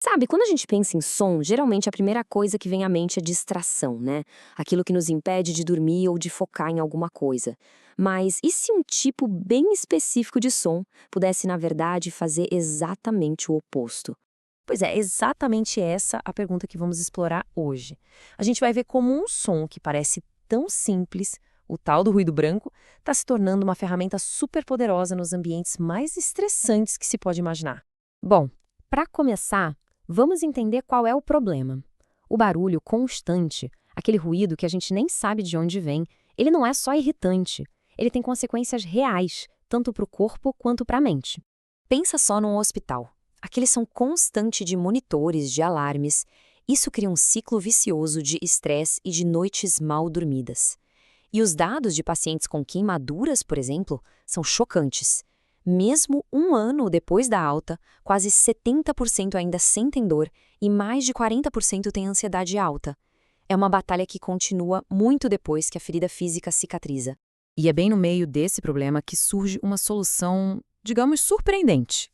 Sabe, quando a gente pensa em som, geralmente a primeira coisa que vem à mente é distração, né? Aquilo que nos impede de dormir ou de focar em alguma coisa. Mas e se um tipo bem específico de som pudesse, na verdade, fazer exatamente o oposto? Pois é, exatamente essa a pergunta que vamos explorar hoje. A gente vai ver como um som que parece tão simples, o tal do ruído branco, está se tornando uma ferramenta super poderosa nos ambientes mais estressantes que se pode imaginar. Bom, para começar, vamos entender qual é o problema. O barulho constante, aquele ruído que a gente nem sabe de onde vem, ele não é só irritante, ele tem consequências reais, tanto para o corpo quanto para a mente. Pensa só num hospital. Aquele som constante de monitores, de alarmes. Isso cria um ciclo vicioso de estresse e de noites mal dormidas. E os dados de pacientes com queimaduras, por exemplo, são chocantes. Mesmo um ano depois da alta, quase 70% ainda sentem dor e mais de 40% têm ansiedade alta. É uma batalha que continua muito depois que a ferida física cicatriza. E é bem no meio desse problema que surge uma solução, digamos, surpreendente.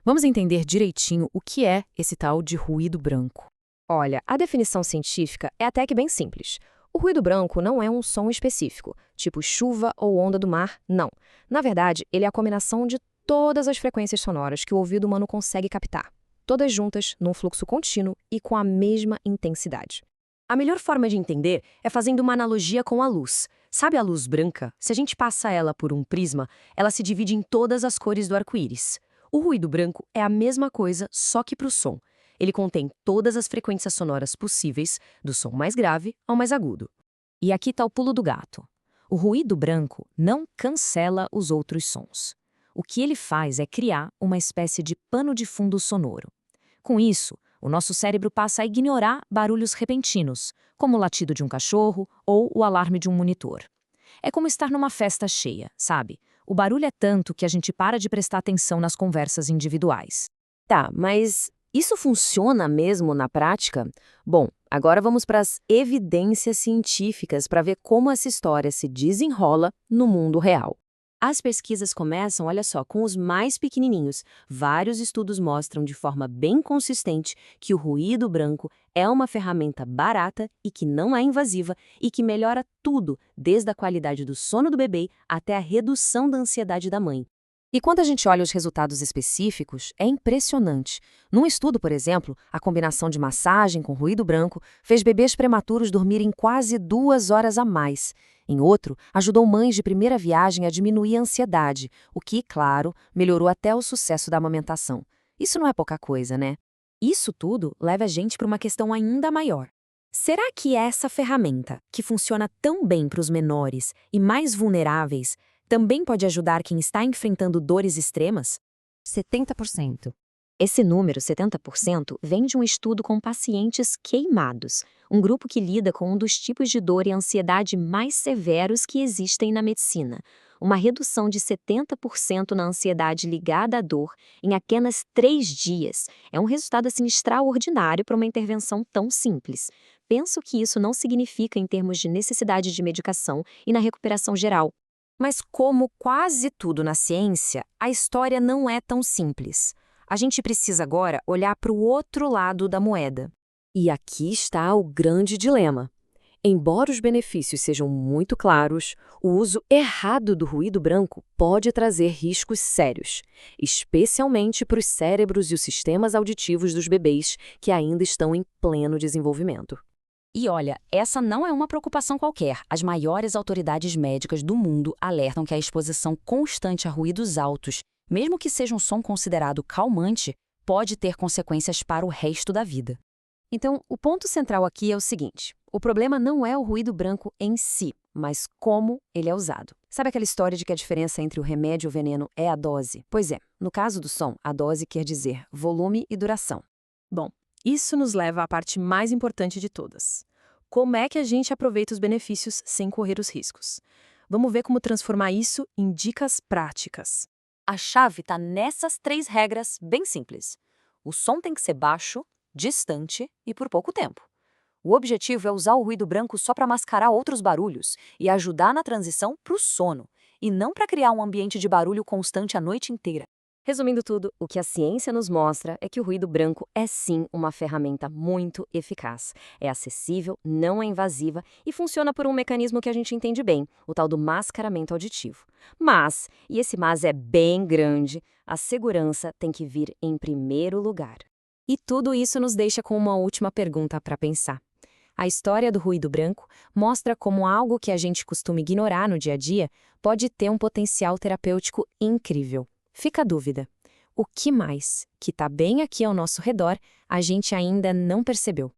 Vamos entender direitinho o que é esse tal de ruído branco. Olha, a definição científica é até que bem simples. O ruído branco não é um som específico, tipo chuva ou onda do mar, não. Na verdade, ele é a combinação de todas as frequências sonoras que o ouvido humano consegue captar, todas juntas, num fluxo contínuo e com a mesma intensidade. A melhor forma de entender é fazendo uma analogia com a luz. Sabe a luz branca? Se a gente passa ela por um prisma, ela se divide em todas as cores do arco-íris. O ruído branco é a mesma coisa, só que para o som. Ele contém todas as frequências sonoras possíveis, do som mais grave ao mais agudo. E aqui está o pulo do gato. O ruído branco não cancela os outros sons. O que ele faz é criar uma espécie de pano de fundo sonoro. Com isso, o nosso cérebro passa a ignorar barulhos repentinos, como o latido de um cachorro ou o alarme de um monitor. É como estar numa festa cheia, sabe? O barulho é tanto que a gente para de prestar atenção nas conversas individuais. Tá, mas isso funciona mesmo na prática? Bom, agora vamos para as evidências científicas para ver como essa história se desenrola no mundo real. As pesquisas começam, olha só, com os mais pequenininhos. Vários estudos mostram de forma bem consistente que o ruído branco é uma ferramenta barata e que não é invasiva e que melhora tudo, desde a qualidade do sono do bebê até a redução da ansiedade da mãe. E quando a gente olha os resultados específicos, é impressionante. Num estudo, por exemplo, a combinação de massagem com ruído branco fez bebês prematuros dormirem quase 2 horas a mais. Em outro, ajudou mães de primeira viagem a diminuir a ansiedade, o que, claro, melhorou até o sucesso da amamentação. Isso não é pouca coisa, né? Isso tudo leva a gente para uma questão ainda maior. Será que essa ferramenta, que funciona tão bem para os menores e mais vulneráveis, também pode ajudar quem está enfrentando dores extremas? 70%. Esse número, 70%, vem de um estudo com pacientes queimados, um grupo que lida com um dos tipos de dor e ansiedade mais severos que existem na medicina. Uma redução de 70% na ansiedade ligada à dor em apenas 3 dias. É um resultado assim extraordinário para uma intervenção tão simples. Penso que isso não significa em termos de necessidade de medicação e na recuperação geral. Mas como quase tudo na ciência, a história não é tão simples. A gente precisa agora olhar para o outro lado da moeda. E aqui está o grande dilema. Embora os benefícios sejam muito claros, o uso errado do ruído branco pode trazer riscos sérios, especialmente para os cérebros e os sistemas auditivos dos bebês que ainda estão em pleno desenvolvimento. E olha, essa não é uma preocupação qualquer. As maiores autoridades médicas do mundo alertam que a exposição constante a ruídos altos, mesmo que seja um som considerado calmante, pode ter consequências para o resto da vida. Então, o ponto central aqui é o seguinte: o problema não é o ruído branco em si, mas como ele é usado. Sabe aquela história de que a diferença entre o remédio e o veneno é a dose? Pois é, no caso do som, a dose quer dizer volume e duração. Bom, isso nos leva à parte mais importante de todas. Como é que a gente aproveita os benefícios sem correr os riscos? Vamos ver como transformar isso em dicas práticas. A chave está nessas 3 regras bem simples. O som tem que ser baixo, distante e por pouco tempo. O objetivo é usar o ruído branco só para mascarar outros barulhos e ajudar na transição para o sono, e não para criar um ambiente de barulho constante a noite inteira. Resumindo tudo, o que a ciência nos mostra é que o ruído branco é sim uma ferramenta muito eficaz. É acessível, não é invasiva e funciona por um mecanismo que a gente entende bem, o tal do mascaramento auditivo. Mas, e esse mas é bem grande, a segurança tem que vir em primeiro lugar. E tudo isso nos deixa com uma última pergunta para pensar. A história do ruído branco mostra como algo que a gente costuma ignorar no dia a dia pode ter um potencial terapêutico incrível. Fica a dúvida: o que mais, que está bem aqui ao nosso redor, a gente ainda não percebeu?